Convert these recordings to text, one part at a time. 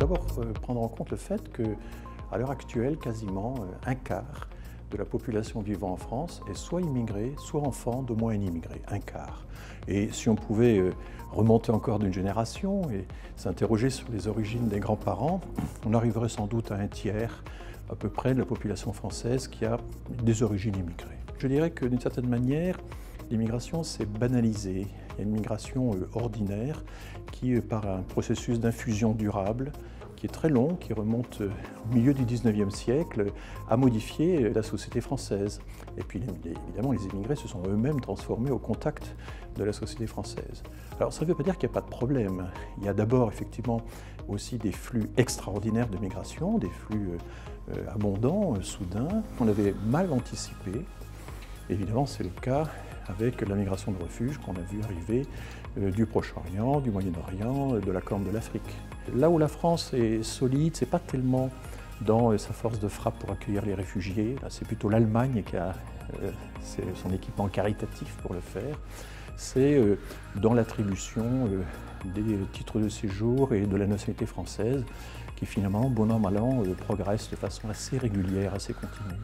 d'abord prendre en compte le fait qu'à l'heure actuelle, quasiment un quart de la population vivant en France est soit immigrée, soit enfant d'au moins un immigré, un quart. Et si on pouvait remonter encore d'une génération et s'interroger sur les origines des grands-parents, on arriverait sans doute à un tiers à peu près de la population française qui a des origines immigrées. Je dirais que d'une certaine manière, l'immigration s'est banalisée. Il y a une migration ordinaire qui, par un processus d'infusion durable, qui est très long, qui remonte au milieu du XIXe siècle, a modifié la société française. Et puis évidemment, les immigrés se sont eux-mêmes transformés au contact de la société française. Alors ça ne veut pas dire qu'il n'y a pas de problème. Il y a d'abord effectivement aussi des flux extraordinaires de migration, des flux abondants, soudains, qu'on avait mal anticipés. Évidemment, c'est le cas avec la migration de refuge qu'on a vu arriver du Proche-Orient, du Moyen-Orient, de la Corne de l'Afrique. Là où la France est solide, ce n'est pas tellement dans sa force de frappe pour accueillir les réfugiés, c'est plutôt l'Allemagne qui a son équipement caritatif pour le faire, c'est dans l'attribution des titres de séjour et de la nationalité française qui finalement, bon an, mal an, progresse de façon assez régulière, assez continue.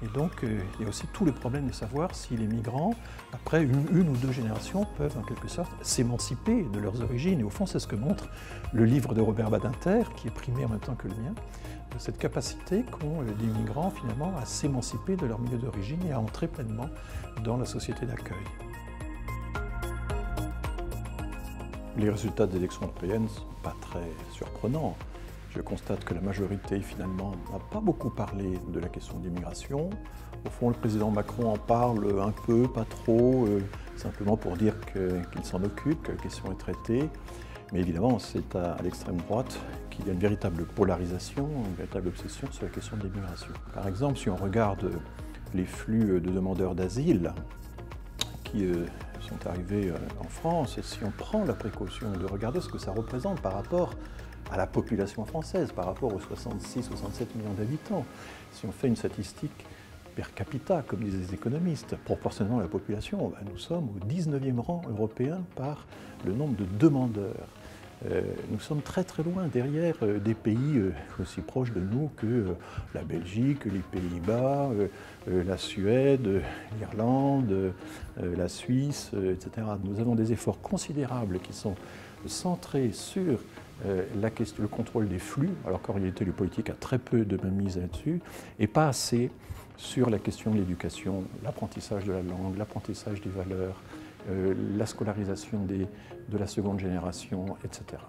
Et donc, il y a aussi tout le problème de savoir si les migrants, après une ou deux générations, peuvent en quelque sorte s'émanciper de leurs origines. Et au fond, c'est ce que montre le livre de Robert Badinter, qui est primé en même temps que le mien, cette capacité qu'ont les migrants finalement à s'émanciper de leur milieu d'origine et à entrer pleinement dans la société d'accueil. Les résultats des élections européennes ne sont pas très surprenants. Je constate que la majorité, finalement, n'a pas beaucoup parlé de la question de l'immigration. Au fond, le président Macron en parle un peu, pas trop, simplement pour dire qu'il s'en occupe, que la question est traitée. Mais évidemment, c'est à l'extrême droite qu'il y a une véritable polarisation, une véritable obsession sur la question de l'immigration. Par exemple, si on regarde les flux de demandeurs d'asile qui sont arrivés en France, et si on prend la précaution de regarder ce que ça représente par rapport à la population française, par rapport aux 66-67 millions d'habitants, si on fait une statistique per capita, comme disent les économistes, proportionnellement à la population, nous sommes au 19e rang européen par le nombre de demandeurs. Nous sommes très très loin derrière des pays aussi proches de nous que la Belgique, les Pays-Bas, la Suède, l'Irlande, la Suisse, etc. Nous avons des efforts considérables qui sont centrés sur le contrôle des flux, alors qu'en réalité le politique a très peu de mainmise là-dessus, et pas assez sur la question de l'éducation, l'apprentissage de la langue, l'apprentissage des valeurs, la scolarisation de la seconde génération, etc.